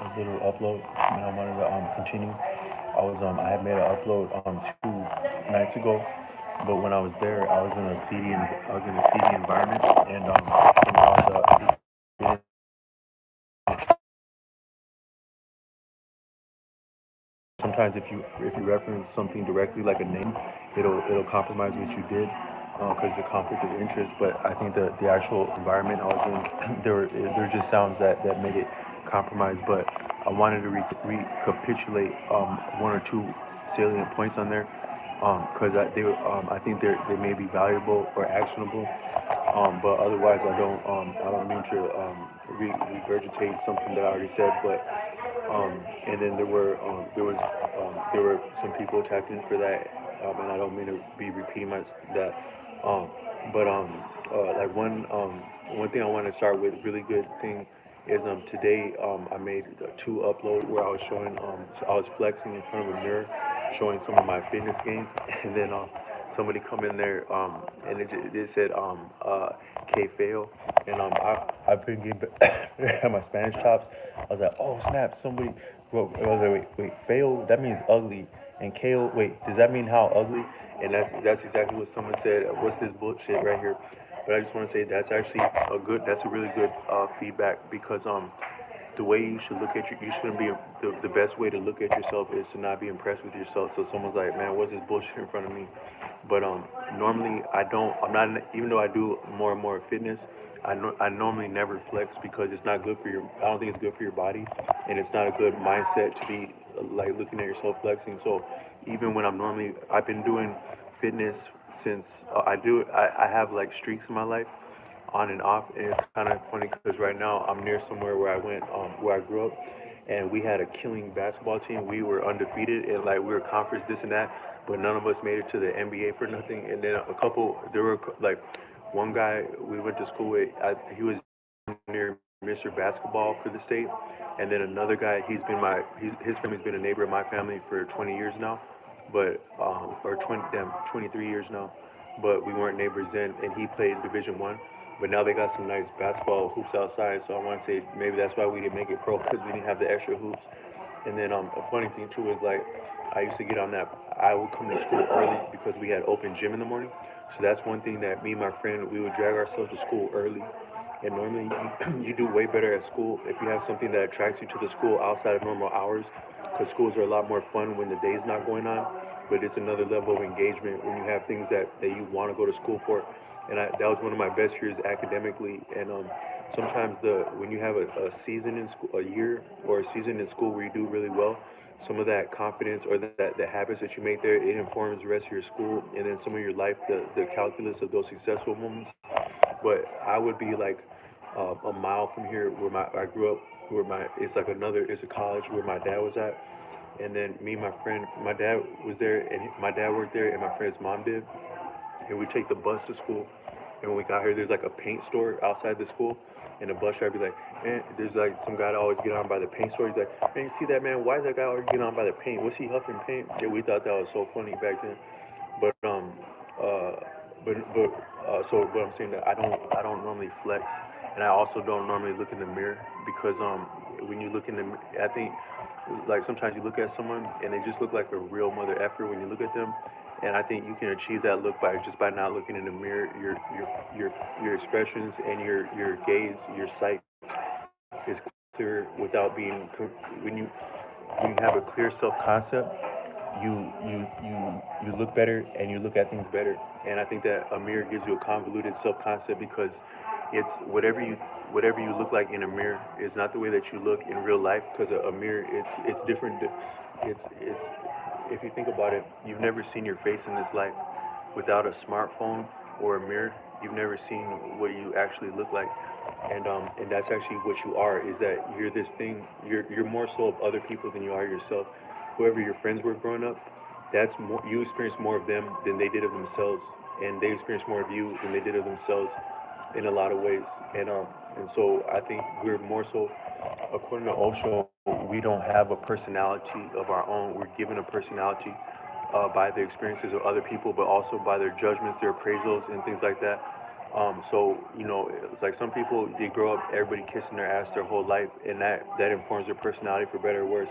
a little upload, and I wanted to continue. I had made an upload 2 nights ago, but when I was there, I was in a seedy environment, and somehow the sometimes if you reference something directly like a name, it'll compromise what you did because the conflict of interest. But I think the actual environment I was in, there just sounds that made it compromised. But I wanted to recapitulate one or two salient points on there because I think they may be valuable or actionable. But otherwise, I don't mean to regurgitate something that I already said. But and then there were some people tapped in for that, and I don't mean to be repeating that. Um, but like one thing I want to start with, really good thing is today I made 2 uploads where I was showing so I was flexing in front of a mirror, showing some of my fitness gains, and then somebody come in there and it said K fail, and I've been getting my Spanish chops. I was like, oh snap, somebody wrote. I was like, wait, fail. That means ugly. And KO. Wait, does that mean how ugly? And that's exactly what someone said. What's this bullshit right here? But I just want to say that's actually That's a really good feedback because the way you should look at you shouldn't be the best way to look at yourself is to not be impressed with yourself. So someone's like, man, what's this bullshit in front of me? But normally I don't. I'm not. Even though I do more and more fitness, I normally never flex because it's not good for your. I don't think it's good for your body, and it's not a good mindset to be like looking at yourself flexing. So even when I've been doing fitness since I have like streaks in my life on and off, and it's kind of funny because right now I'm near somewhere where I grew up, and we had a killing basketball team. We were undefeated, and like we were conference this and that, but none of us made it to the NBA for nothing. And then there were like one guy we went to school with. He was near Mr. Basketball for the state, and then another guy. His family's been a neighbor of my family for 20 years now, but or 23 years now, but we weren't neighbors then, and he played Division 1. But now they got some nice basketball hoops outside, so I want to say maybe that's why we didn't make it pro because we didn't have the extra hoops. And then a funny thing too is like I used to get on that. I would come to school early because we had open gym in the morning. So that's one thing that me and my friend we would drag ourselves to school early. And normally you do way better at school if you have something that attracts you to the school outside of normal hours. Because schools are a lot more fun when the day's not going on. But it's another level of engagement when you have things that you want to go to school for. And that was one of my best years academically. And sometimes when you have a season in school, a year or a season in school where you do really well, some of that confidence or the habits that you make there, it informs the rest of your school and then some of your life, the calculus of those successful moments. But I would be like a mile from here where I grew up, where it's a college where my dad was at. And then me and my friend, my dad was there, and my dad worked there, and my friend's mom did, and we take the bus to school. And when we got here, there's like a paint store outside the school. And the bus driver be like, man, there's like some guy that always get on by the paint store. He's like, man, you see that man? Why is that guy always getting on by the paint? Was he huffing paint? Yeah, we thought that was so funny back then. But uh, but I'm saying that I don't normally flex, and I also don't normally look in the mirror because when you look in the I think like sometimes you look at someone and they just look like a real mother effer when you look at them, and I think you can achieve that look by not looking in the mirror. Your expressions and your gaze, your sight is clear without when you have a clear self concept, you look better and you look at things better. And I think that a mirror gives you a convoluted self concept because it's whatever you look like in a mirror is not the way that you look in real life because a mirror it's different. It's if you think about it, you've never seen your face in this life without a smartphone or a mirror. You've never seen what you actually look like, and that's actually what you are. Is that you're this thing? You're more so of other people than you are yourself. Whoever your friends were growing up, that's more. You experience more of them than they did of themselves, and they experience more of you than they did of themselves in a lot of ways. And so I think we're more so, according to Osho, we don't have a personality of our own. We're given a personality by the experiences of other people, but also by their judgments, their appraisals, and things like that. So it's like some people they grow up everybody kissing their ass their whole life, and that informs their personality for better or worse.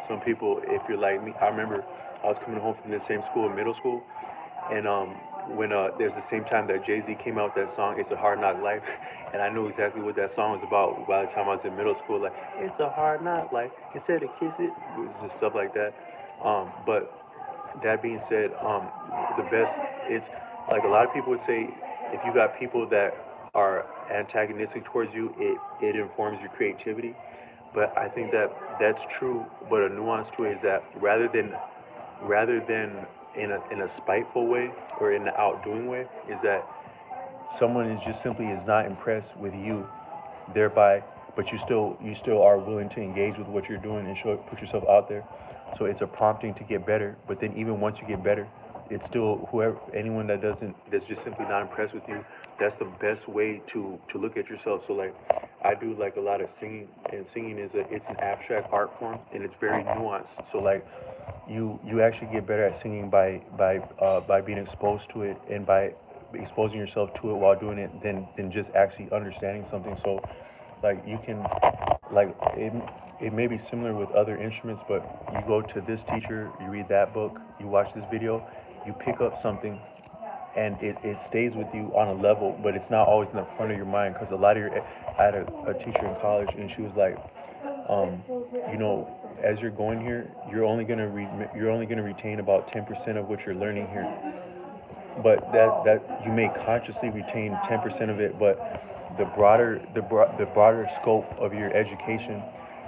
Some people, if you're like me, I remember I was coming home from the same school in middle school, and when there's the same time that Jay Z came out with that song, "It's a Hard Knock Life," and I knew exactly what that song was about by the time I was in middle school. Like, it's a hard knock life. Instead of kiss it, just stuff like that. But that being said, the best is like a lot of people would say, if you got people that are antagonistic towards you, it informs your creativity. But I think that that's true. But a nuance to it is that rather than in a spiteful way or in an outdoing way, is that someone is just simply is not impressed with you, thereby, but you still are willing to engage with what you're doing and put yourself out there. So it's a prompting to get better. But then even once you get better, it's still whoever anyone that's just simply not impressed with you. That's the best way to look at yourself. So like I do like a lot of singing, and singing it's an abstract art form, and it's very nuanced. So like you actually get better at singing by being exposed to it and by exposing yourself to it while doing it than just actually understanding something. So like you can like it may be similar with other instruments, but you go to this teacher, you read that book, you watch this video, you pick up something, and it stays with you on a level, but it's not always in the front of your mind because a lot of your I had a teacher in college, and she was like, um, as you're going here, you're only gonna retain about 10% of what you're learning here, but that you may consciously retain 10% of it, but the broader scope of your education,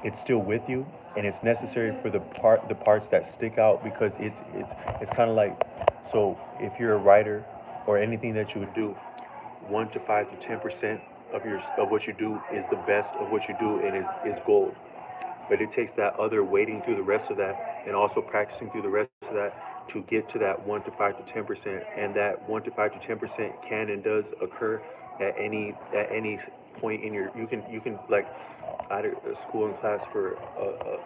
it's still with you, and it's necessary for the parts that stick out, because it's kind of like, so if you're a writer or anything that you would do, 1 to 5 to 10% of what you do is the best of what you do, and is gold. But it takes that other waiting through the rest of that, and also practicing through the rest of that, to get to that 1 to 5 to 10%. And that 1 to 5 to 10% can and does occur at any point in your. You can like, I had a school and class for.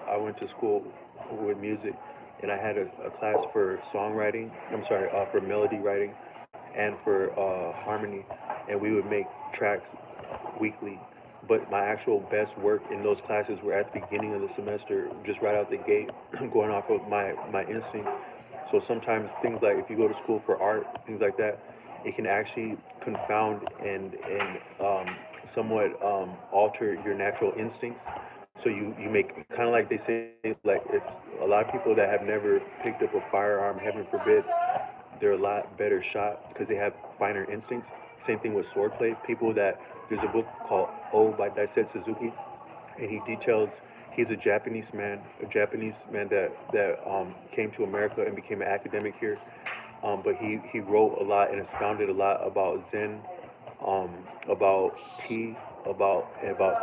I went to school with music, and I had a class for songwriting. I'm sorry, for melody writing, and for harmony, and we would make tracks weekly. But my actual best work in those classes were at the beginning of the semester, just right out the gate, going off of my instincts. So sometimes things like if you go to school for art, things like that, it can actually confound and somewhat alter your natural instincts. So you make kind of like they say, like if a lot of people that have never picked up a firearm, heaven forbid, they're a lot better shot because they have finer instincts. Same thing with swordplay. People that there's a book called Oh by Daisetsu Suzuki, and he details he's a Japanese man that came to America and became an academic here. But he wrote a lot and expounded a lot about Zen, um, about tea, about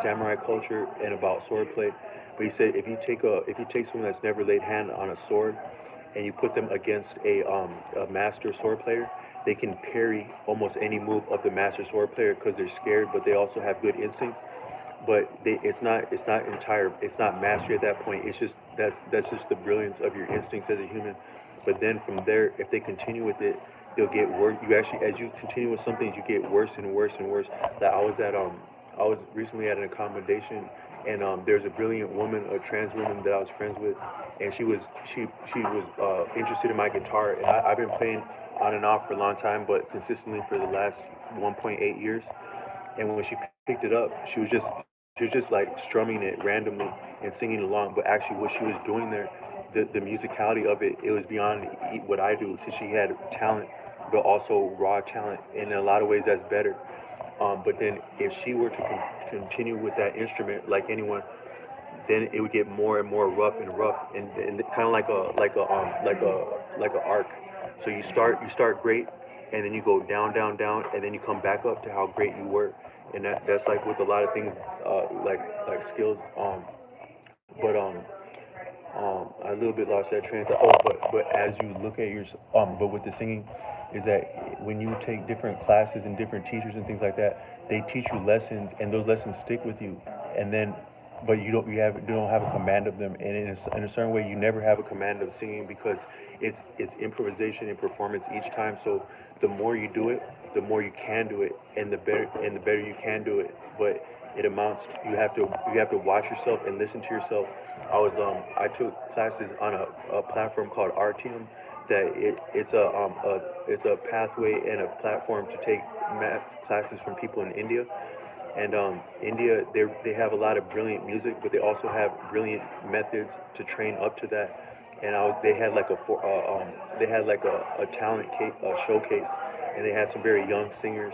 samurai culture, and about swordplay. But he said if you take someone that's never laid hand on a sword, and you put them against a master sword player, they can parry almost any move of the master sword player because they're scared, but they also have good instincts. But it's not mastery at that point. It's just that's just the brilliance of your instincts as a human. But then from there, if they continue with it, they'll get worse. You actually, as you continue with something, you get worse and worse and worse. Like I was recently at an accommodation, and there's a brilliant woman, a trans woman that I was friends with, and she was interested in my guitar, and I've been playing on and off for a long time, but consistently for the last 1.8 years. And when she picked it up, she was just like strumming it randomly and singing along. But actually, what she was doing there, the musicality of it, it was beyond what I do. Because she had talent, but also raw talent. And in a lot of ways, that's better. But then, if she were to continue with that instrument, like anyone, then it would get more and more rough, and kind of like a arc. So you start great, and then you go down, down, down, and then you come back up to how great you were. And that's like with a lot of things, like skills. But I a little bit lost that train of thought. Oh, but as you look at your but with the singing, is that when you take different classes and different teachers and things like that, they teach you lessons, and those lessons stick with you, and then. But you don't have a command of them, and in a certain way, you never have a command of singing because it's improvisation and performance each time. So the more you do it, the more you can do it, and the better you can do it. But it amounts. You have to watch yourself and listen to yourself. I took classes on a platform called Artium. It's a pathway and a platform to take math classes from people in India. And India, they have a lot of brilliant music, but they also have brilliant methods to train up to that. And they had like they had like a showcase, and they had some very young singers.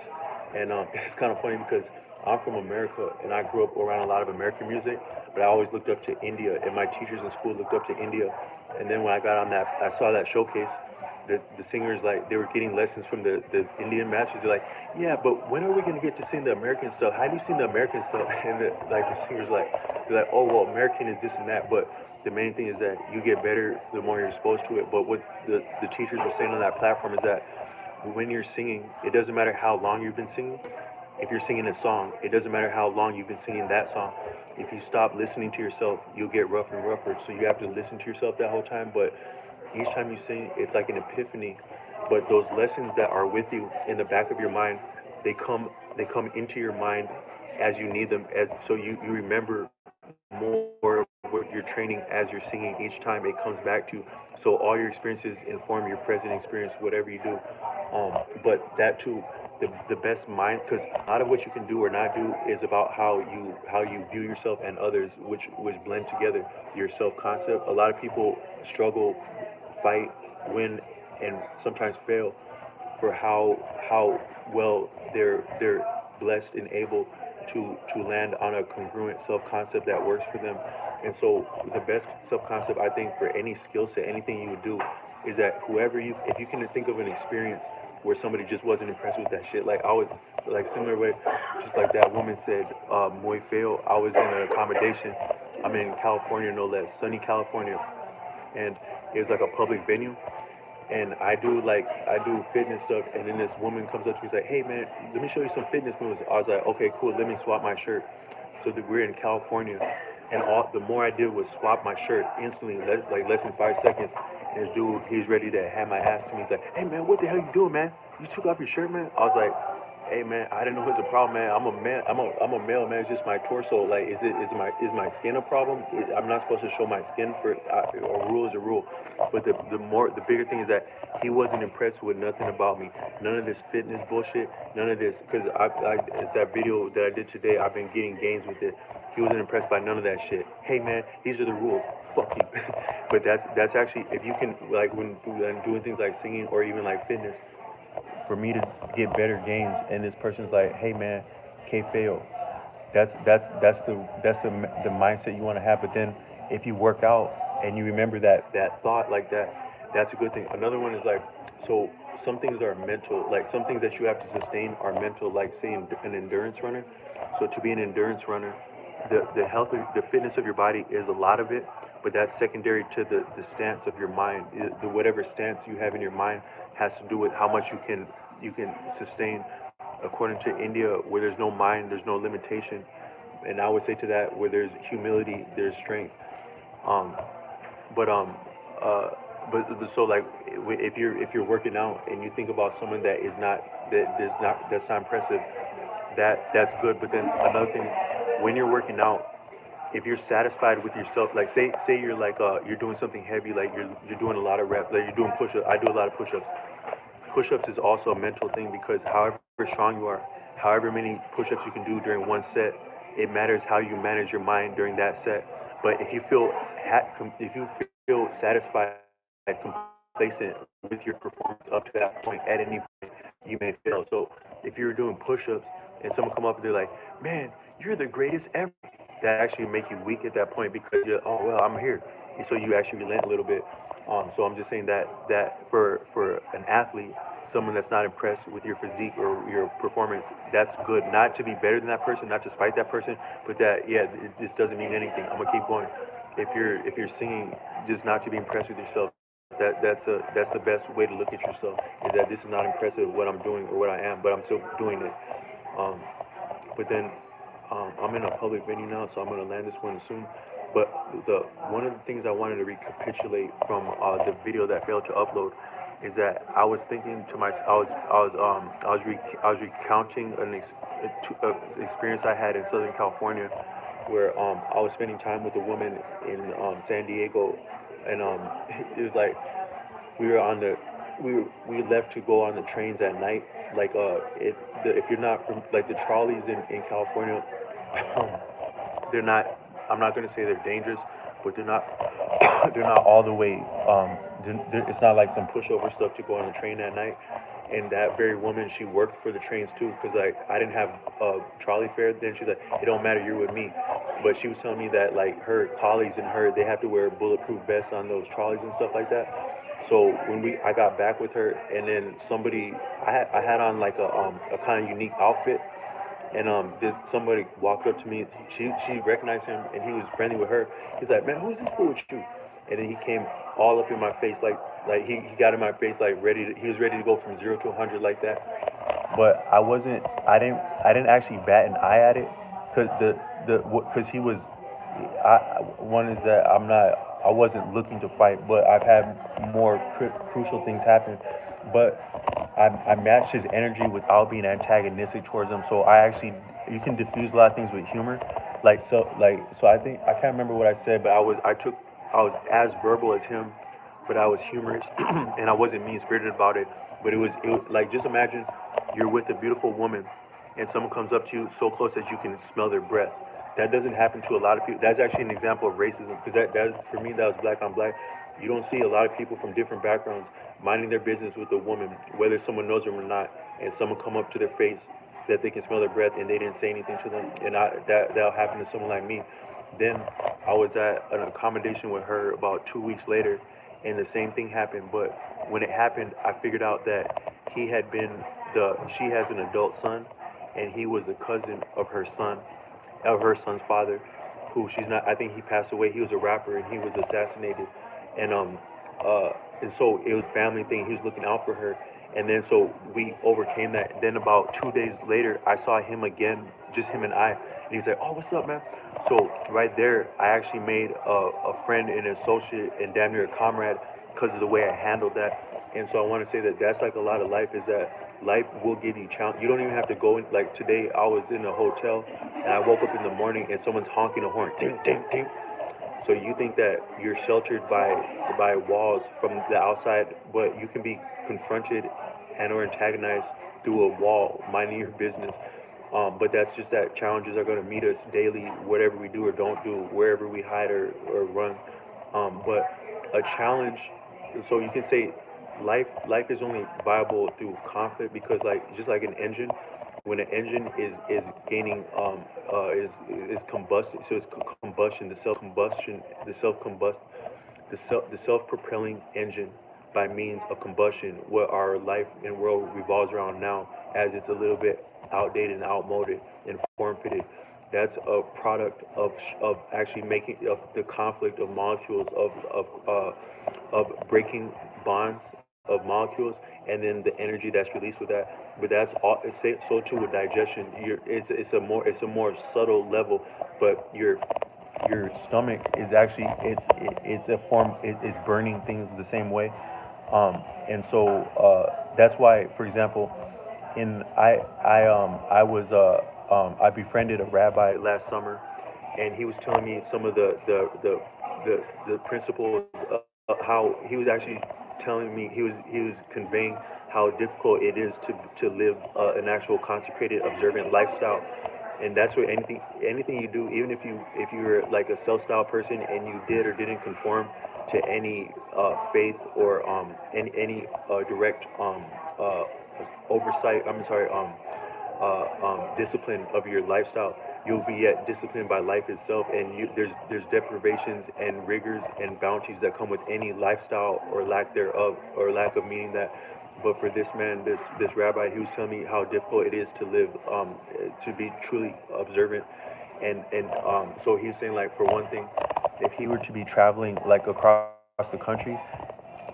And it's kind of funny because I'm from America, and I grew up around a lot of American music, but I always looked up to India, and my teachers in school looked up to India. And then when I got on that, I saw that showcase. The singers, like, they were getting lessons from the Indian masters. They're like, yeah, but when are we gonna get to sing the American stuff? How do you sing the American stuff? And the singers they're like, oh well, American is this and that. But the main thing is that you get better the more you're exposed to it. But what the teachers were saying on that platform is that when you're singing, it doesn't matter how long you've been singing. If you're singing a song, it doesn't matter how long you've been singing that song. If you stop listening to yourself, you'll get rougher and rougher. So you have to listen to yourself that whole time. But each time you sing, it's like an epiphany. But those lessons that are with you in the back of your mind, they come into your mind as you need them. As so you remember more of what you're training as you're singing each time it comes back to you. So all your experiences inform your present experience, whatever you do. But that too, the best mind, because a lot of what you can do or not do is about how you view yourself and others, which blend together. Your self concept. A lot of people struggle, fight, win, and sometimes fail for how well they're blessed and able to land on a congruent self concept that works for them. And so the best self concept I think for any skill set, anything you would do, is that whoever you if you can think of an experience where somebody just wasn't impressed with that shit. Like I was like similar way, just like that woman said, muy feo. I was in an accommodation. I'm in California, no less, sunny California, and it was like a public venue, and I do fitness stuff, and then this woman comes up to me and like, "Hey man, let me show you some fitness moves." I was like, "Okay, cool. Let me swap my shirt." So we're in California, and the more I did was swap my shirt instantly, like less than 5 seconds. And this dude, he's ready to hand my ass to me. He's like, "Hey man, what the hell you doing, man? You took off your shirt, man?" I was like, "Hey man, I didn't know it was a problem, man. I'm a man. I'm a male, man. It's just my torso. Like, is my skin a problem? I'm not supposed to show my skin for a rule is a rule." But the bigger thing is that he wasn't impressed with nothing about me. None of this fitness bullshit. None of this, because it's that video that I did today. I've been getting gains with it. He wasn't impressed by none of that shit. Hey man, these are the rules. Fuck you. But that's actually, if you can, like, when doing things like singing or even like fitness, for me to get better gains, and this person's like, hey man, K fail. That's the mindset you want to have. But then if you work out and you remember that thought like that, that's a good thing. Another one is like, so some things are mental. Like some things that you have to sustain are mental. Like say an endurance runner. So to be an endurance runner, the fitness of your body is a lot of it, but that's secondary to the stance of your mind. The whatever stance you have in your mind has to do with how much you can sustain. According to India, where there's no mind, there's no limitation. And I would say to that, where there's humility, there's strength. Um, but uh, so like if you're working out and you think about someone that is not that's not impressive, that's good. But then another thing, when you're working out, if you're satisfied with yourself, like say you're like you're doing something heavy, like you're doing a lot of reps, like you're doing push-ups. I do a lot of push-ups. Push-ups is also a mental thing because however strong you are, however many push-ups you can do during one set, it matters how you manage your mind during that set. But if you feel satisfied, complacent with your performance up to that point, at any point, you may fail. So if you're doing push-ups and someone come up and they're like, "Man, you're the greatest ever," that actually make you weak at that point because you're, oh well, I'm here. And so you actually relent a little bit. So I'm just saying that for an athlete, someone that's not impressed with your physique or your performance, that's good. Not to be better than that person, not to spite that person, but that yeah, this doesn't mean anything. I'm gonna keep going. If you're singing, just not to be impressed with yourself. That's the best way to look at yourself. Is that this is not impressive what I'm doing or what I am, but I'm still doing it. Um, but then I'm in a public venue now, so I'm gonna land this one soon. But the one of the things I wanted to recapitulate from the video that failed to upload is that I was thinking to myself, I was recounting experience I had in Southern California, where I was spending time with a woman in San Diego, and it was like we were on the we left to go on the trains at night. Like if you're not from like the trolleys in California, they're not. I'm not gonna say they're dangerous, but they're not. They're not all the way. It's not like some pushover stuff to go on a train at night. And that very woman, she worked for the trains too, because like I didn't have trolley fare. Then she's like, it don't matter, you're with me. But she was telling me that like her colleagues and her, they have to wear bulletproof vests on those trolleys and stuff like that. So I got back with her, and then I had on like a kind of unique outfit, and this somebody walked up to me. She recognized him, and he was friendly with her. He's like, man, who's this fool with you? And then he came all up in my face, like he got in my face, like he was ready to go from 0 to 100 like that. But I wasn't. I didn't actually bat an eye at it, cause because he was. One is that I'm not. I wasn't looking to fight, but I've had more crucial things happen. But I matched his energy without being antagonistic towards him. So I actually, you can diffuse a lot of things with humor. So I think I can't remember what I said, but I was as verbal as him, but I was humorous and I wasn't mean spirited about it. But it was like, just imagine you're with a beautiful woman and someone comes up to you so close that you can smell their breath. That doesn't happen to a lot of people. That's actually an example of racism, because that for me, that was black on black. You don't see a lot of people from different backgrounds minding their business with a woman, whether someone knows them or not, and someone come up to their face that they can smell their breath and they didn't say anything to them, and that'll happen to someone like me. Then I was at an accommodation with her about 2 weeks later, and the same thing happened. But when it happened, I figured out that he had been she has an adult son, and he was a cousin of her son's father, who she's not. I think he passed away. He was a rapper, and he was assassinated, and uh, and so it was a family thing. He was looking out for her, and then so we overcame that. Then about 2 days later, I saw him again, just him and I, and he's like, "Oh, what's up, man?" So right there, I actually made a friend and an associate and damn near a comrade because of the way I handled that. And so I want to say that that's like a lot of life, is that life will give you challenge. You don't even have to go in. Like today, I was in a hotel and I woke up in the morning and someone's honking a horn, ding, ding, ding. So you think that you're sheltered by walls from the outside, but you can be confronted and or antagonized through a wall, minding your business. But that's just that challenges are going to meet us daily, whatever we do or don't do, wherever we hide or run. But a challenge, so you can say life is only viable through conflict, because like just like an engine, when an engine is gaining is combustion, so it's combustion, the self propelling engine by means of combustion, what our life and world revolves around now, as it's a little bit outdated and outmoded and form fitted. That's a product of actually making of the conflict of molecules of breaking bonds of molecules, and then the energy that's released with that. But that's all. So too with digestion. It's a more subtle level, but your stomach is actually it's a form it's burning things the same way. And so that's why, for example, in I was I befriended a rabbi last summer, and he was telling me some of the principles of how he was actually telling me, he was conveying how difficult it is to live an actual consecrated observant lifestyle. And that's what anything you do, even if you're like a self-styled person and you did or didn't conform to any faith or any direct uh, oversight. I'm sorry, discipline of your lifestyle. You'll be yet disciplined by life itself, and there's deprivations and rigors and bounties that come with any lifestyle or lack thereof, or lack of meaning that. But for this man, this rabbi, he was telling me how difficult it is to live, to be truly observant, and so he was saying, like, for one thing, if he were to be traveling like across the country,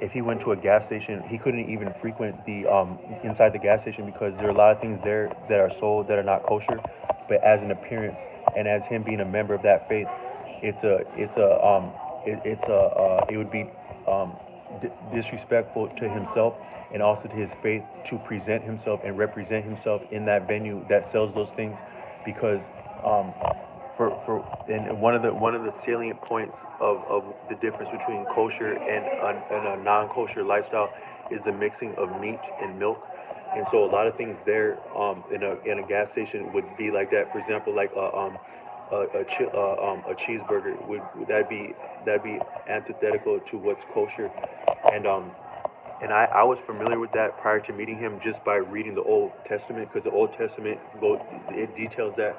if he went to a gas station, he couldn't even frequent the inside the gas station, because there are a lot of things there that are sold that are not kosher. But as an appearance, and as him being a member of that faith, it's a it's a it would be um, disrespectful to himself and also to his faith to present himself and represent himself in that venue that sells those things, because um, for and one of the salient points of the difference between kosher and a non-kosher lifestyle is the mixing of meat and milk. And so a lot of things there in a gas station would be like that. For example, like a cheeseburger would that'd be antithetical to what's kosher. And I was familiar with that prior to meeting him just by reading the Old Testament, because the Old Testament it details that.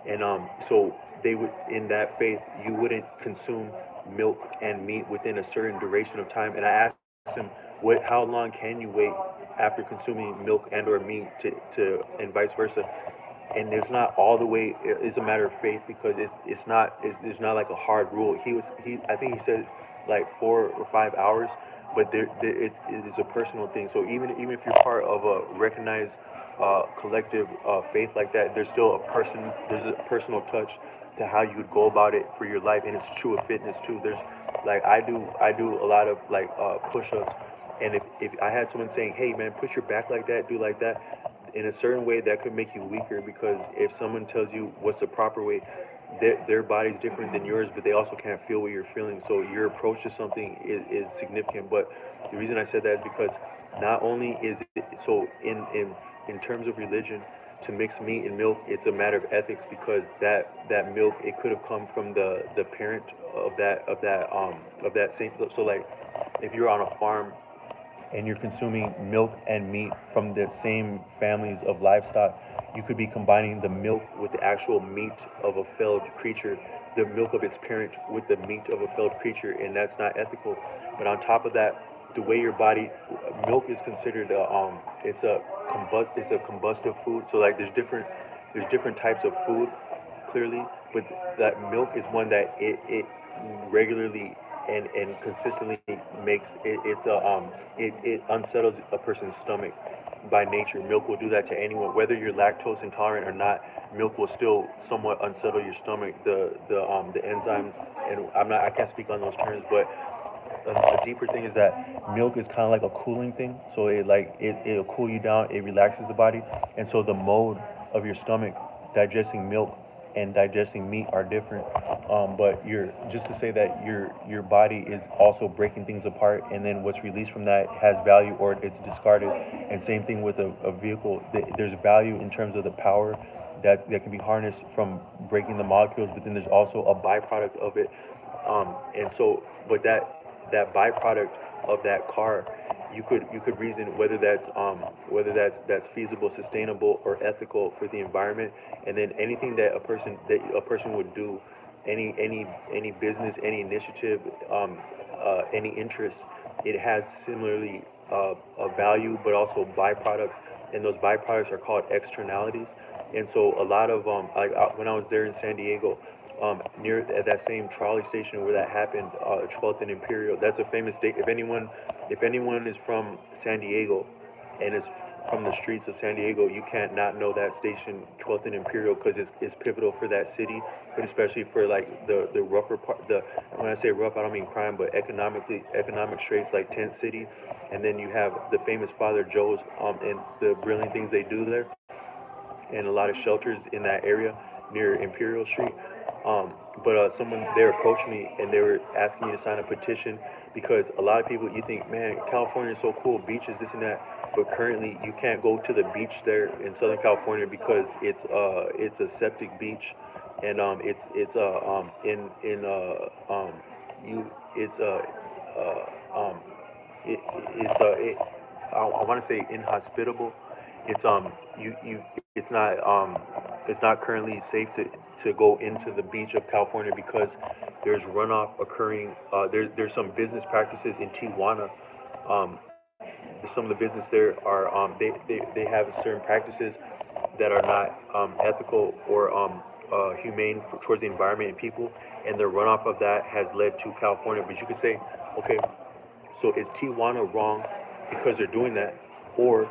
And so they would, in that faith, you wouldn't consume milk and meat within a certain duration of time. And I asked him, how long can you wait after consuming milk and or meat and vice versa? And it's not all the way. It's a matter of faith, because it's not like a hard rule. I think he said like 4 or 5 hours, but it is a personal thing. So even if you're part of a recognized collective faith like that, there's a personal touch to how you would go about it for your life, and it's true of fitness too. There's like I do a lot of like push-ups, and if I had someone saying, hey man, push your back like that, do like that, in a certain way that could make you weaker, because if someone tells you what's the proper way, their body's different than yours, but they also can't feel what you're feeling. So your approach to something is significant. But the reason I said that is because not only is it so in terms of religion, to mix meat and milk, it's a matter of ethics, because that milk, it could have come from the parent of that same. So like if you're on a farm and you're consuming milk and meat from the same families of livestock, you could be combining the milk with the actual meat of a felled creature, the milk of its parent with the meat of a felled creature, and that's not ethical. But on top of that, the way your body, milk is considered it's a combustive food. So like there's different types of food, clearly, but that milk is one that it regularly and consistently makes it unsettles a person's stomach by nature. Milk will do that to anyone, whether you're lactose intolerant or not. Milk will still somewhat unsettle your stomach. The enzymes, and I can't speak on those terms, but a deeper thing is that milk is kind of like a cooling thing. So it'll cool you down. It relaxes the body, and so the mode of your stomach digesting milk and digesting meat are different. But you're just to say that your body is also breaking things apart, and then what's released from that has value or it's discarded. And same thing with a vehicle. There's value in terms of the power that can be harnessed from breaking the molecules, but then there's also a byproduct of it. And so, but that byproduct of that car, you could reason whether that's feasible, sustainable, or ethical for the environment. And then anything that a person would do, any business, any initiative, any interest, it has similarly a value, but also byproducts, and those byproducts are called externalities. And so a lot of when I was there in San Diego, near at that same trolley station where that happened, 12th and Imperial. That's a famous state. If anyone is from San Diego and is from the streets of San Diego, you can't not know that station, 12th and Imperial, because it's pivotal for that city, but especially for like the rougher part. When I say rough, I don't mean crime, but economic straits like Tent City, and then you have the famous Father Joe's, and the brilliant things they do there, and a lot of shelters in that area near Imperial Street. But someone there approached me and they were asking me to sign a petition, because a lot of people, you think, man, California is so cool, beaches, this and that, but currently you can't go to the beach there in Southern California because it's a septic beach, and it's in you it's it, it's I want to say inhospitable. It's not currently safe to go into the beach of California, because there's runoff occurring. There's some business practices in Tijuana. Um, some of the business there are they have certain practices that are not ethical or humane towards the environment and people, and the runoff of that has led to California. But you could say, okay, so is Tijuana wrong because they're doing that, or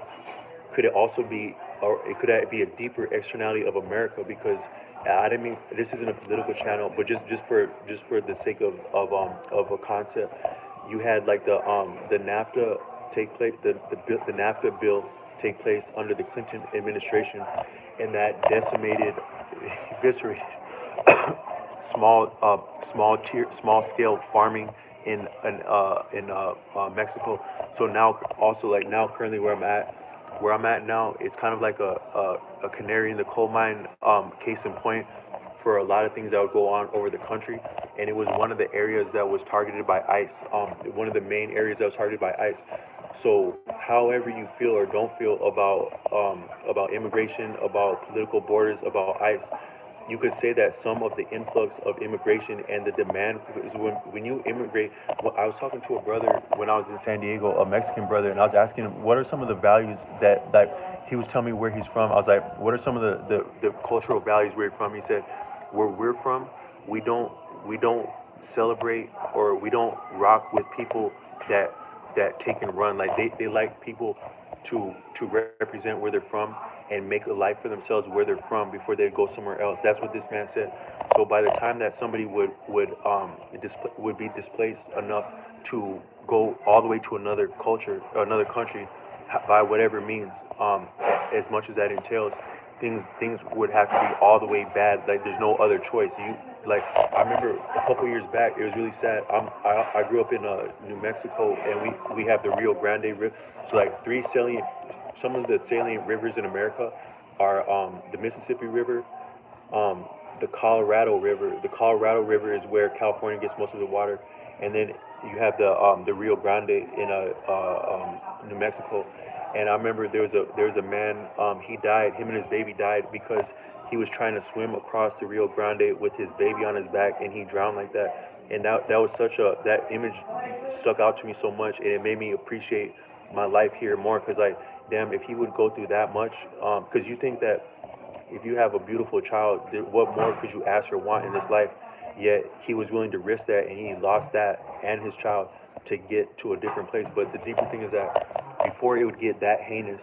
could it also be, or it could be a deeper externality of America? Because I didn't mean, this isn't a political channel, but just for the sake of a concept, you had like the NAFTA take place, the NAFTA bill take place under the Clinton administration, and that decimated, eviscerated small scale farming in Mexico. So now also like now currently where I'm at now, it's kind of like a canary in the coal mine, case in point for a lot of things that would go on over the country. And it was one of the areas that was targeted by ICE, one of the main areas that was targeted by ICE. So, however you feel or don't feel about immigration, about political borders, about ICE, you could say that some of the influx of immigration and the demand is when you immigrate. Well, I was talking to a brother when I was in San Diego, a Mexican brother, and I was asking him what are some of the values that he was telling me where he's from. I was like, what are some of the cultural values where you're from? He said, where we're from, we don't we don't celebrate or we don't rock with people that take and run. Like they like people to represent where they're from and make a life for themselves where they're from before they go somewhere else. That's what this man said. So by the time that somebody would be displaced enough to go all the way to another culture, another country, by whatever means, as much as that entails, things would have to be all the way bad. Like there's no other choice. You like I remember a couple years back, it was really sad. I grew up in New Mexico, and we have the Rio Grande River. So like some of the salient rivers in America are the Mississippi River, the Colorado River. The Colorado River is where California gets most of the water, and then you have the Rio Grande in New Mexico. And I remember there was a man, he died. Him and his baby died because he was trying to swim across the Rio Grande with his baby on his back, and he drowned like that. And that was that image stuck out to me so much, and it made me appreciate my life here more. Because like, damn, if he would go through that much, because you think that if you have a beautiful child, what more could you ask or want in this life? Yet he was willing to risk that, and he lost that and his child to get to a different place. But the deeper thing is that before it would get that heinous,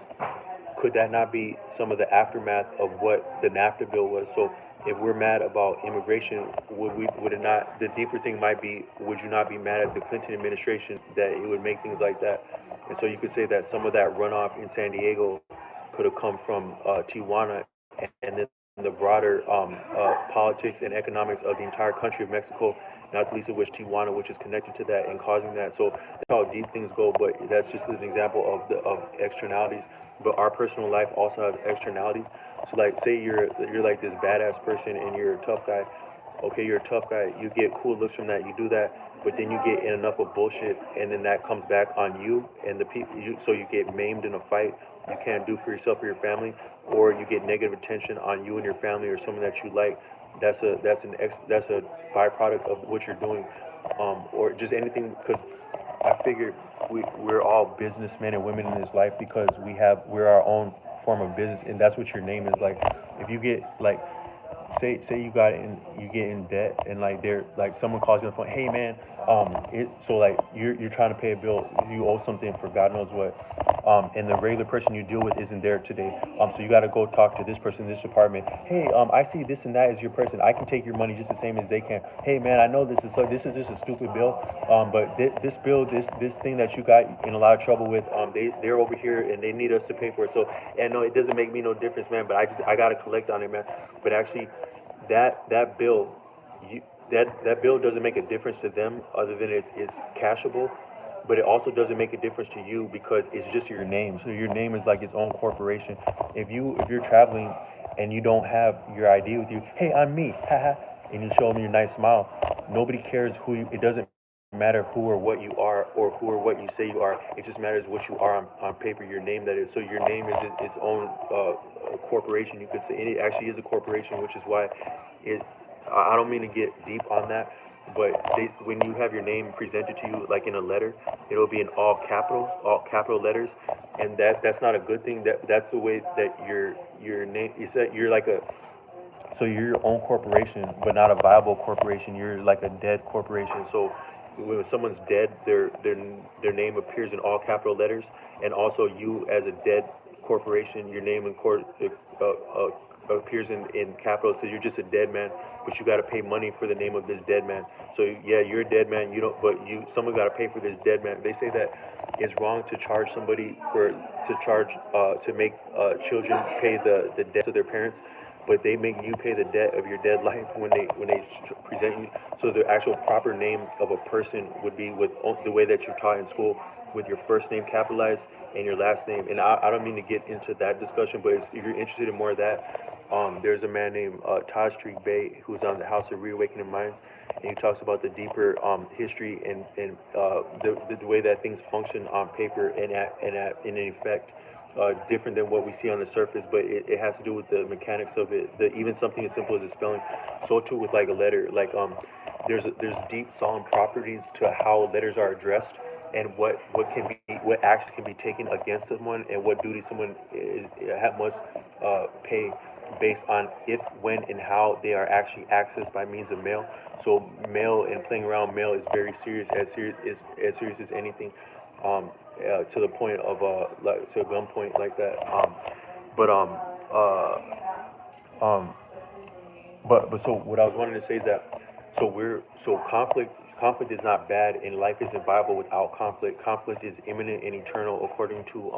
could that not be some of the aftermath of what the NAFTA bill was? So if we're mad about immigration, would it not? The deeper thing might be, would you not be mad at the Clinton administration that it would make things like that? And so you could say that some of that runoff in San Diego could have come from Tijuana, and then the broader politics and economics of the entire country of Mexico, not the least of which Tijuana, which is connected to that and causing that. So that's how deep things go. But that's just an example of externalities. But our personal life also has externalities. So like, say you're like this badass person and you're a tough guy. Okay, you're a tough guy. You get cool looks from that. You do that, but then you get in enough of bullshit, and then that comes back on you and the people. So you get maimed in a fight. You can't do for yourself or your family, or you get negative attention on you and your family or someone that you like. That's a byproduct of what you're doing, or just anything. Because I figure we're all businessmen and women in this life because we're our own form of business, and that's what your name is. Like if you get like say you get in debt, and like they're like someone calls you on the phone, hey man, so like you're trying to pay a bill, you owe something for God knows what, and the regular person you deal with isn't there today, so you got to go talk to this person in this department. Hey, I see this and that is your person, I can take your money just the same as they can. Hey man, I know this is just a stupid bill, but this bill, this thing that you got in a lot of trouble with, they're over here and they need us to pay for it. So, and no, it doesn't make me no difference, man, but I gotta collect on it, man. But actually, that bill, you, that bill doesn't make a difference to them other than it's cashable, but it also doesn't make a difference to you because it's just your name. So your name is like its own corporation. If you're traveling and you don't have your ID with you, hey, I'm me, haha, and you show them your nice smile, nobody cares who you. It doesn't matter who or what you are or who or what you say you are. It just matters what you are on paper. Your name, that is. So your name is its own corporation. You could say, and it actually is a corporation, which is why it. I don't mean to get deep on that, but when you have your name presented to you like in a letter, it'll be in all capital letters, and that's not a good thing. That's the way that your name is, that you're like a, so you're your own corporation, but not a viable corporation. You're like a dead corporation. So when someone's dead, their name appears in all capital letters, and also you as a dead corporation, your name appears in capitals, says you're just a dead man, but you got to pay money for the name of this dead man. So yeah, you're a dead man. You don't, but you someone got to pay for this dead man. They say that it's wrong to charge somebody for to charge to make children pay the debts of their parents, but they make you pay the debt of your dead life when they present you. So the actual proper name of a person would be with the way that you're taught in school, with your first name capitalized and your last name. And I don't mean to get into that discussion, but if you're interested in more of that, there's a man named Taj Street Bay who's on the House of Reawakening Minds, and he talks about the deeper history and the way that things function on paper in effect. Different than what we see on the surface, but it has to do with the mechanics of it. Even something as simple as the spelling. So too with like a letter. Like there's deep solemn properties to how letters are addressed, and what actions can be taken against someone, and what duty someone must pay based on if, when, and how they are actually accessed by means of mail. So mail and playing around mail is very serious, as serious as anything, to the point of like to a gunpoint like that. But uh, um, but so what I was wanting to say is that conflict is not bad, and life isn't viable without conflict. Conflict is imminent and eternal, according to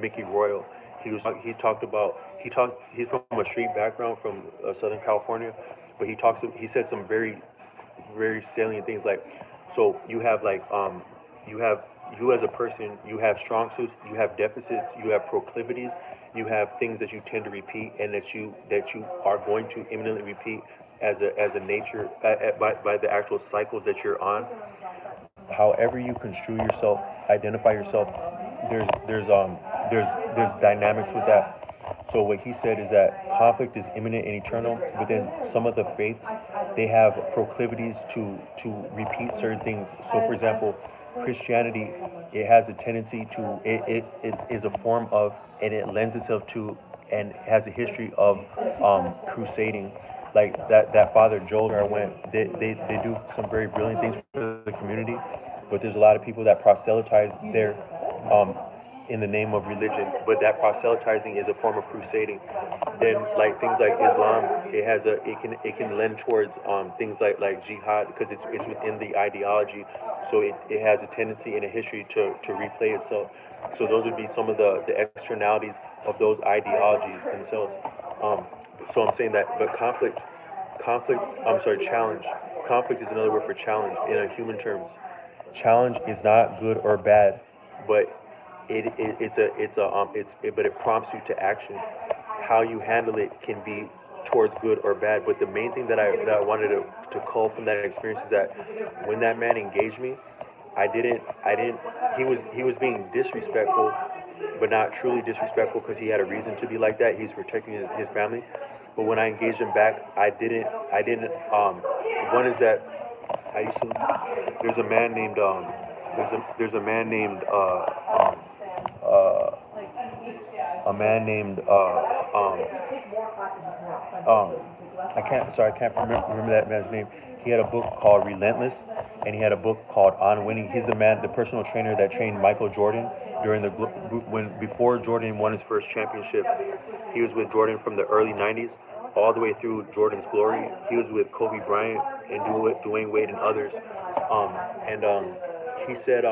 Mickey Royal. He talked about he's from a street background from Southern California, but he said some very salient things like, so you have you have you as a person, you have strong suits, you have deficits, you have proclivities, you have things that you tend to repeat, and that you are going to imminently repeat as a nature by the actual cycles that you're on. However you construe yourself, identify yourself, there's dynamics with that. So what he said is that conflict is imminent and eternal. Within some of the faiths, they have proclivities to repeat certain things. So for example, Christianity, it has a tendency to it is a form of, and it lends itself to, and has a history of crusading. Like that Father Joel where I went, they do some very brilliant things for the community, but there's a lot of people that proselytize there um, in the name of religion, but that proselytizing is a form of crusading. Then like things like Islam, it can lend towards things like jihad because it's within the ideology, so it has a tendency and a history to replay itself. So those would be some of the externalities of those ideologies themselves. Um, so I'm saying that, but conflict. I'm sorry, challenge. Conflict is another word for challenge in a human terms. Challenge is not good or bad, but but it prompts you to action. How you handle it can be towards good or bad. But the main thing that I wanted to cull from that experience is that when that man engaged me, I didn't he was being disrespectful, but not truly disrespectful because he had a reason to be like that. He's protecting his family. But when I engaged him back, I didn't one is that I used to there's a man named there's a man named uh, a man named um, I can't remember that man's name. He had a book called Relentless, and he had a book called On Winning. He's the personal trainer that trained Michael Jordan during when before Jordan won his first championship. He was with Jordan from the early '90s all the way through Jordan's glory. He was with Kobe Bryant and Dwayne Wade and others. Um, and he said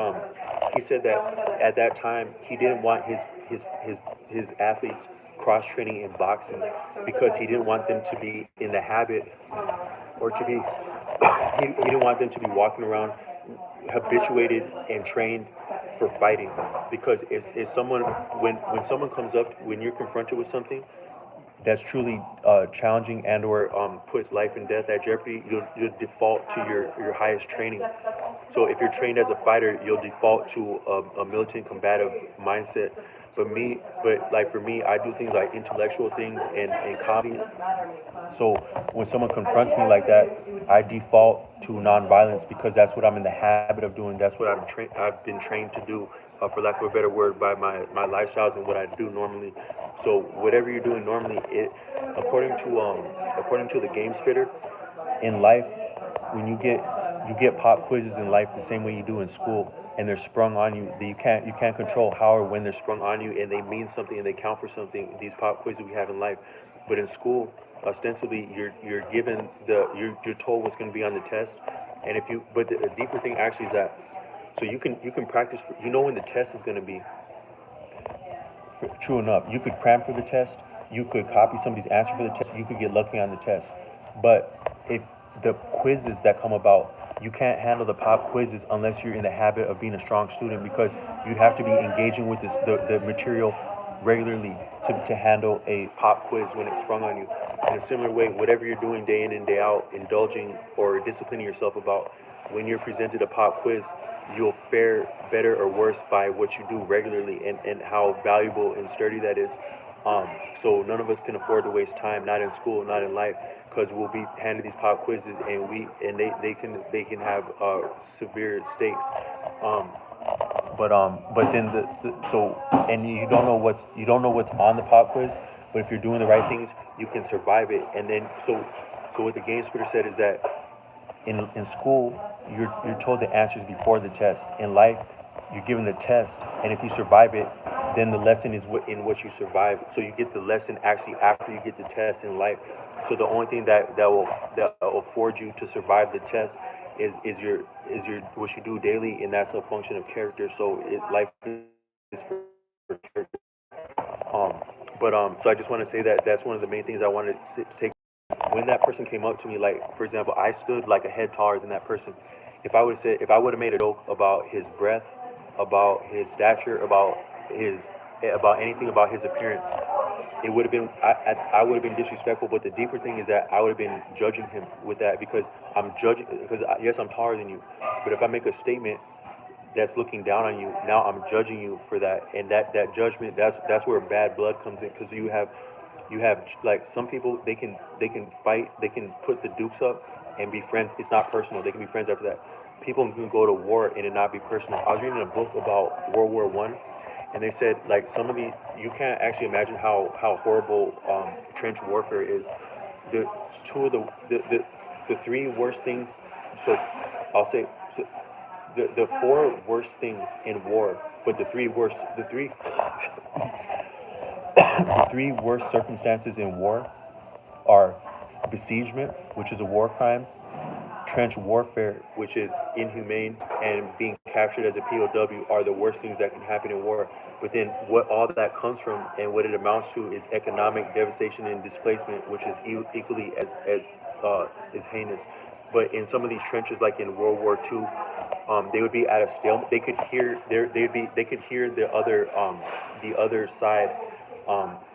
he said that at that time he didn't want his athletes cross training in boxing because he didn't want them to be in the habit or to be he didn't want them to be walking around habituated and trained for fighting, because if someone when someone comes up, when you're confronted with something that's truly challenging and or puts life and death at jeopardy, you'll default to your highest training. So if you're trained as a fighter, you'll default to a militant combative mindset. But like for me, I do things like intellectual things and comedy. So when someone confronts me like that, I default to nonviolence because that's what I'm in the habit of doing. That's what I've been trained to do, for lack of a better word, by my lifestyles and what I do normally. So whatever you're doing normally, according to the game spitter, in life, when you get you get pop quizzes in life the same way you do in school, and they're sprung on you. That you can't control how or when they're sprung on you, and they mean something and they count for something. These pop quizzes we have in life, but in school, ostensibly you're given you're told what's going to be on the test, and if you but the deeper thing actually is that so you can practice when the test is going to be. True enough, you could cram for the test, you could copy somebody's answer for the test, you could get lucky on the test. But if the quizzes that come about, you can't handle the pop quizzes unless you're in the habit of being a strong student because you have to be engaging with the material regularly to handle a pop quiz when it's sprung on you. In a similar way, whatever you're doing day in and day out, indulging or disciplining yourself about, when you're presented a pop quiz, you'll fare better or worse by what you do regularly and how valuable and sturdy that is. So none of us can afford to waste time, not in school, not in life, because we'll be handed these pop quizzes and they can have severe stakes. Um, but then and you don't know what's on the pop quiz, but if you're doing the right things, you can survive it. And then so what the game splitter said is that in school, you're told the answers before the test. In life, you're given the test, and if you survive it, then the lesson is in what you survive. So you get the lesson actually after you get the test in life. So the only thing that will afford you to survive the test is your what you do daily, and that's a function of character. So life is for character. So I just want to say that that's one of the main things I wanted to take. When that person came up to me, like for example, I stood like a head taller than that person. If I would have made a joke about his breath, about his stature, his about anything about his appearance, it would have been I would have been disrespectful. But the deeper thing is that I would have been judging him with that because yes, I'm taller than you, but if I make a statement that's looking down on you, now I'm judging you for that, and that judgment, that's where bad blood comes in, because you have like some people, they can fight, they can put the dukes up and be friends. It's not personal. They can be friends after that. People can go to war and it not be personal. I was reading a book about World War I, and they said like some of the you can't actually imagine how horrible trench warfare is. The two of the three worst things. So I'll say so the four worst things in war, but the three worst circumstances in war are besiegement, which is a war crime, trench warfare, which is inhumane, and being captured as a POW are the worst things that can happen in war. But then what all that comes from and what it amounts to is economic devastation and displacement, which is equally as heinous. But in some of these trenches, like in World War II, they would be at a stalemate. They could hear the other side.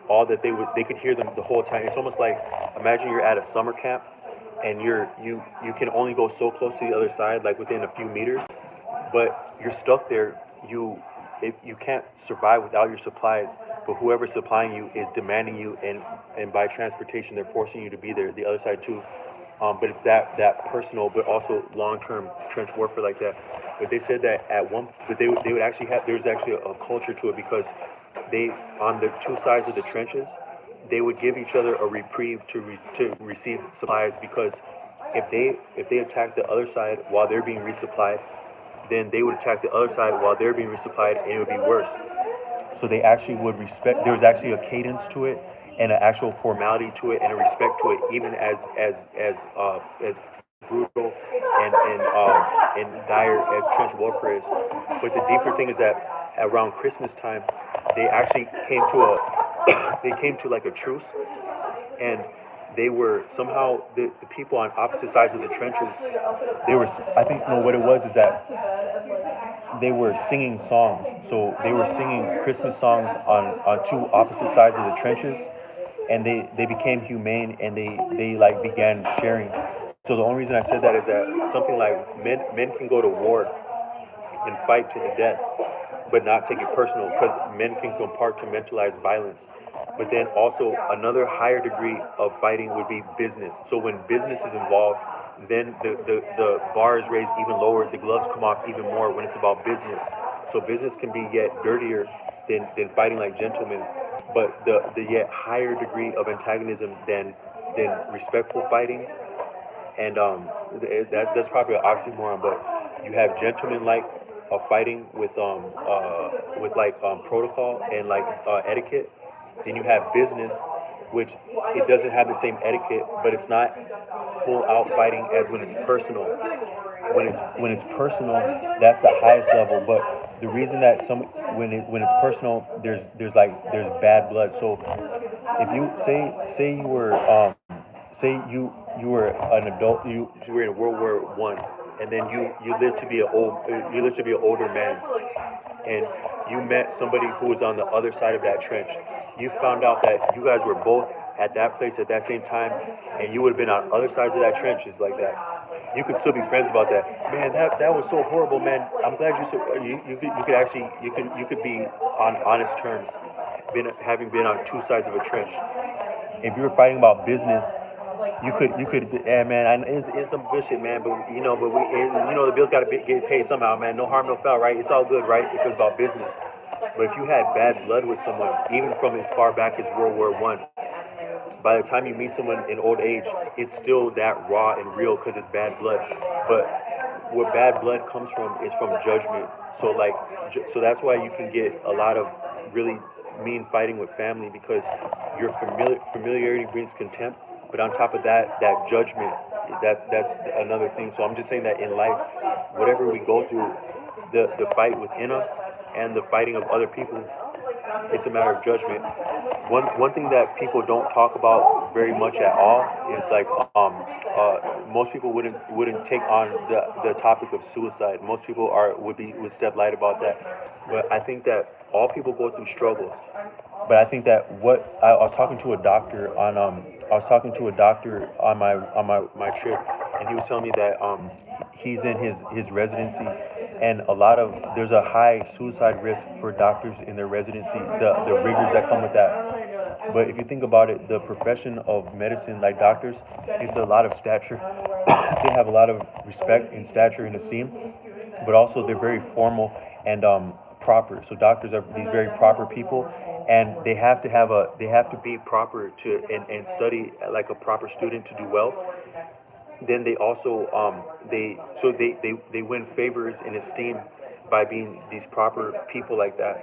All that they could hear them the whole time. It's almost like, imagine you're at a summer camp and you can only go so close to the other side, like within a few meters, but you're stuck there. You can't survive without your supplies, but whoever's supplying you is demanding you, and by transportation they're forcing you to be there, the other side too. But it's that personal, but also long-term trench warfare like that. But they said that but they would actually have, there's actually a culture to it, because they, on the two sides of the trenches, they would give each other a reprieve to receive supplies, because if they attack the other side while they're being resupplied, then they would attack the other side while they're being resupplied, and it would be worse. So they actually would respect. There was actually a cadence to it, and an actual formality to it, and a respect to it, even as brutal and dire as trench warfare is. But the deeper thing is that around Christmas time, they actually came to they came to like a truce, and they were somehow the people on opposite sides of the trenches. They were, I think, no, what it was is that they were singing songs. So they were singing Christmas songs on two opposite sides of the trenches, and they became humane, and they like began sharing. So the only reason I said that is that something like men can go to war and fight to the death, but not take it personal, because men can compartmentalize violence. But then also another higher degree of fighting would be business. So when business is involved, then the bar is raised even lower, the gloves come off even more when it's about business. So business can be yet dirtier than fighting like gentlemen, but the yet higher degree of antagonism than respectful fighting and that's probably an oxymoron, but you have gentlemen like fighting with like protocol and like etiquette. Then you have business, which it doesn't have the same etiquette, but it's not full out fighting as when it's personal. When it's personal, that's the highest level. But the reason that when it's personal, there's bad blood. So if you say you were say you were an adult, you were in World War I, and then you lived to be an older man, and you met somebody who was on the other side of that trench. You found out that you guys were both at that place at that same time, and you would have been on other sides of that trench, just like that. You could still be friends about that. Man, that was so horrible, man. I'm glad you could be on honest terms, having been on two sides of a trench. If you were fighting about business, yeah, man. It's some bullshit, man. But the bills got to get paid somehow, man. No harm, no foul, right? It's all good, right? If it was about business. But if you had bad blood with someone, even from as far back as World War I, by the time you meet someone in old age, it's still that raw and real because it's bad blood. But where bad blood comes from is from judgment. So like, so that's why you can get a lot of really mean fighting with family because your familiarity brings contempt. But on top of that, that judgment, that's another thing. So I'm just saying that in life, whatever we go through, the fight within us and the fighting of other people, it's a matter of judgment. One thing that people don't talk about very much at all is like most people wouldn't take on the topic of suicide. Most people would step light about that. But I think that all people go through struggles. But I think that I was talking to a doctor on my trip, and he was telling me that he's in his residency, and there's a high suicide risk for doctors in their residency, the rigors that come with that. But if you think about it, the profession of medicine, like doctors, it's a lot of stature. They have a lot of respect and stature and esteem, but also they're very formal and proper. So doctors are these very proper people, and they have to be proper and study like a proper student to do well. Then they also they win favors and esteem by being these proper people like that.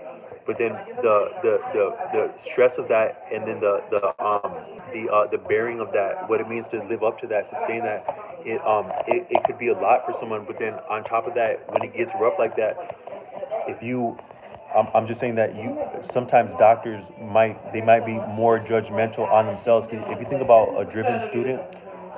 But then the stress of that, and then the bearing of that, what it means to live up to that, sustain that, it could be a lot for someone. But then on top of that, when it gets rough like that, if you I'm just saying that you sometimes doctors might be more judgmental on themselves. 'Cause if you think about a driven student,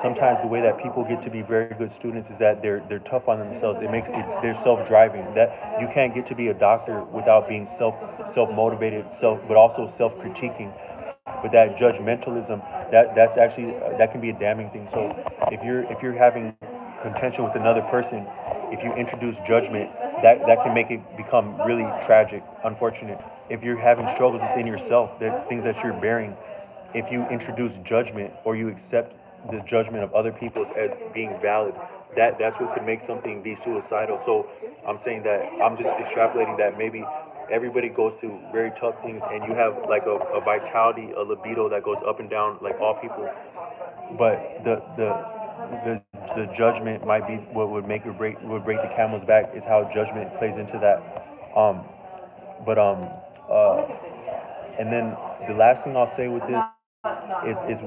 sometimes the way that people get to be very good students is that they're tough on themselves. They're self-driving. That you can't get to be a doctor without being self-motivated, but also self-critiquing. But that judgmentalism, that's actually that can be a damning thing. So if you're having contention with another person, if you introduce judgment, that can make it become really tragic, unfortunate. If you're having struggles within yourself, the things that you're bearing, if you introduce judgment or you accept the judgment of other people as being valid, that's what could make something be suicidal. So I'm saying that I'm just extrapolating that maybe everybody goes through very tough things, and you have like a vitality, a libido that goes up and down like all people. But the judgment might be what would break the camel's back, is how judgment plays into that. But uh, and then the last thing I'll say with this is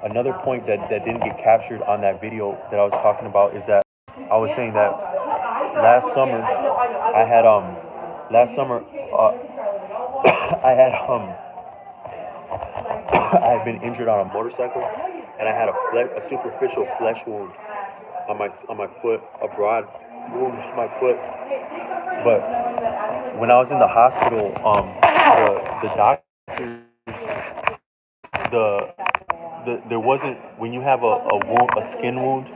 another point that didn't get captured on that video that I was talking about is that I was saying that last summer I had last summer I had I had been injured on a motorcycle, and I had a superficial flesh wound on my foot, a broad wound on my foot. But when I was in the hospital, the doctors, the there wasn't, when you have a skin wound,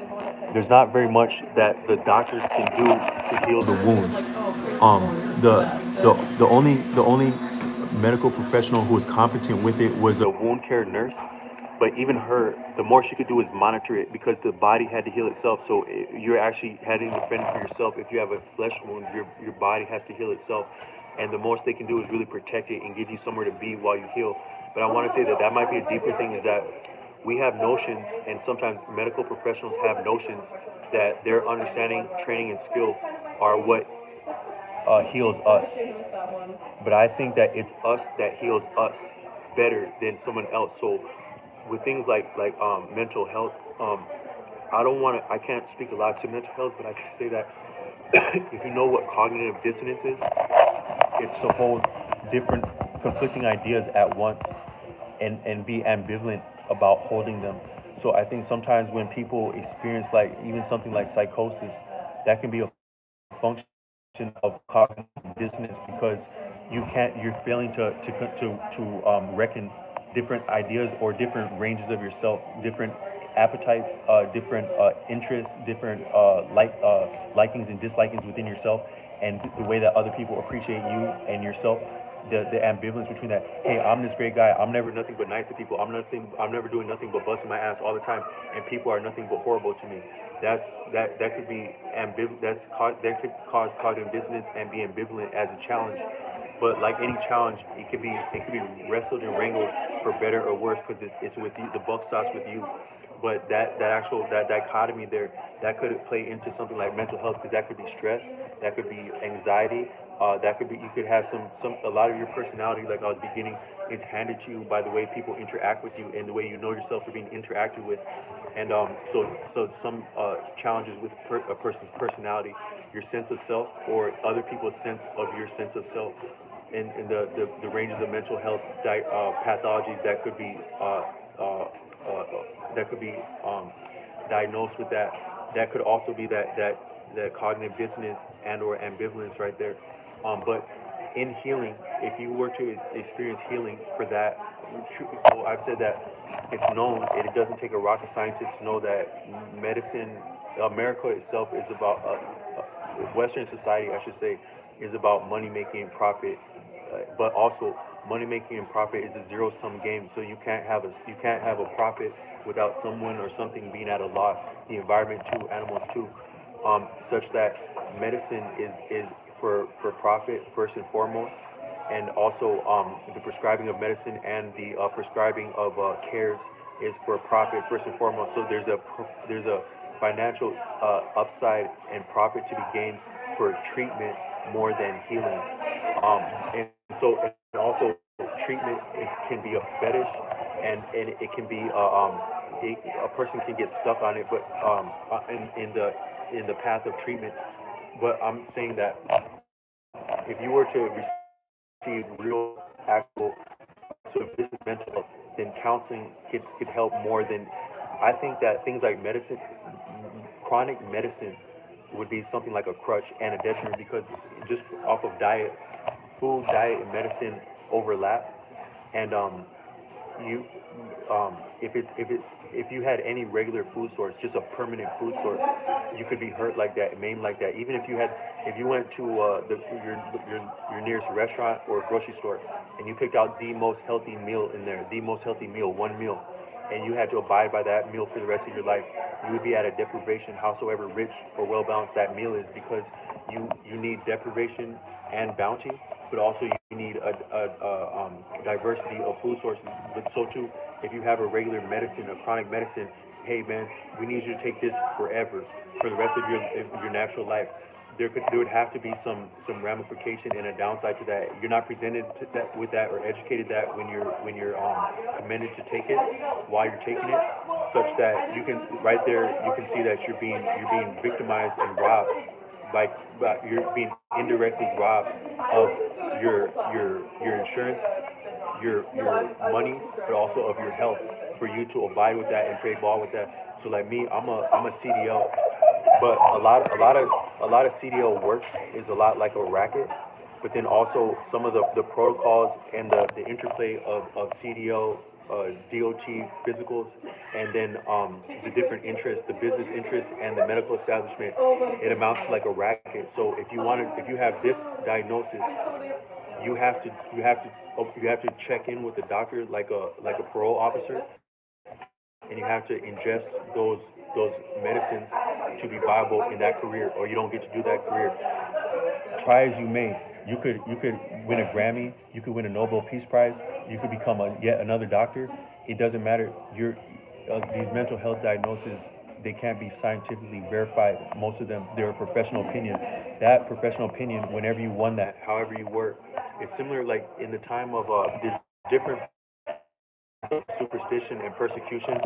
there's not very much that the doctors can do to heal the wound. Um, the the only medical professional who was competent with it was a wound care nurse. But even her, the more she could do is monitor it, because the body had to heal itself. So you're actually having to defend for yourself. If you have a flesh wound, your body has to heal itself, and the most they can do is really protect it and give you somewhere to be while you heal. But I want to say that might be a deeper thing, is that we have notions, and sometimes medical professionals have notions that their understanding, training, and skill are what heals us. But I think that it's us that heals us better than someone else. So with things like mental health, I don't want to. I can't speak a lot to mental health, but I can say that if you know what cognitive dissonance is, it's to hold different conflicting ideas at once and be ambivalent about holding them. So I think sometimes when people experience like even something like psychosis, that can be a function of cognitive dissonance because you're failing to reckon different ideas or different ranges of yourself, different appetites, different interests, different likings and dislikings within yourself, and the way that other people appreciate you and yourself. The ambivalence between that, hey, I'm this great guy, I'm never nothing but nice to people, I'm never doing nothing but busting my ass all the time, and people are nothing but horrible to me. That could be that could cause cognitive dissonance and be ambivalent as a challenge. But like any challenge, it could be wrestled and wrangled for better or worse because it's with you. The buck stops with you. But that dichotomy there, that could play into something like mental health because that could be stress, that could be anxiety, that could be you could have some a lot of your personality, like I was beginning, is handed to you by the way people interact with you and the way you know yourself for being interacted with. And so some challenges with a person's personality, your sense of self, or other people's sense of your sense of self, and the ranges of mental health pathologies that could be diagnosed with that. That could also be that cognitive dissonance and or ambivalence right there. But in healing, if you were to experience healing for that, so I've said that it's known, it doesn't take a rocket scientist to know that medicine, America itself is about, Western society, I should say, is about money making and profit, but also money making and profit is a zero sum game. So you can't have a profit without someone or something being at a loss. The environment too, animals too, such that medicine is for profit first and foremost, and also the prescribing of medicine and the prescribing of cares is for profit first and foremost. So there's a financial upside and profit to be gained for treatment more than healing. And also treatment can be a fetish, and it can be a person can get stuck on it, but in the path of treatment. But I'm saying that if you were to receive real, actual, sort of this is mental health, then counseling could help more than. I think that things like medicine, chronic medicine, would be something like a crutch and a detriment because just off of diet, food, diet, and medicine overlap, and you if you had any regular food source, just a permanent food source, you could be hurt like that, maimed like that. Even if you went to your nearest restaurant or grocery store and you picked out the most healthy meal in there, the most healthy meal, one meal, and you had to abide by that meal for the rest of your life, you would be at a deprivation, howsoever rich or well balanced that meal is, because you need deprivation and bounty, but also you need a diversity of food sources. But so too, if you have a regular medicine, a chronic medicine, hey man, we need you to take this forever, for the rest of your natural life. There would have to be some ramification and a downside to that. You're not presented to that with that or educated that when you're commended to take it while you're taking it, such that you can right there you can see that you're being victimized and robbed by you're being indirectly robbed of your insurance, your money, but also of your health, for you to abide with that and play ball with that. So like me, I'm a CDL, but a lot of CDL work is a lot like a racket. But then also some of the protocols and the interplay of CDO, DOT physicals, and then the different interests, the business interests and the medical establishment, it amounts to like a racket. So if you have this diagnosis, you have to check in with the doctor like a parole officer, and you have to ingest those medicines to be viable in that career, or you don't get to do that career. Try as you may, you could win a Grammy, you could win a Nobel Peace Prize, you could become yet another doctor. It doesn't matter. these mental health diagnoses, they can't be scientifically verified. Most of them, they're a professional opinion. That professional opinion, whenever you won that, however you were, it's similar like in the time of there's different superstition and persecution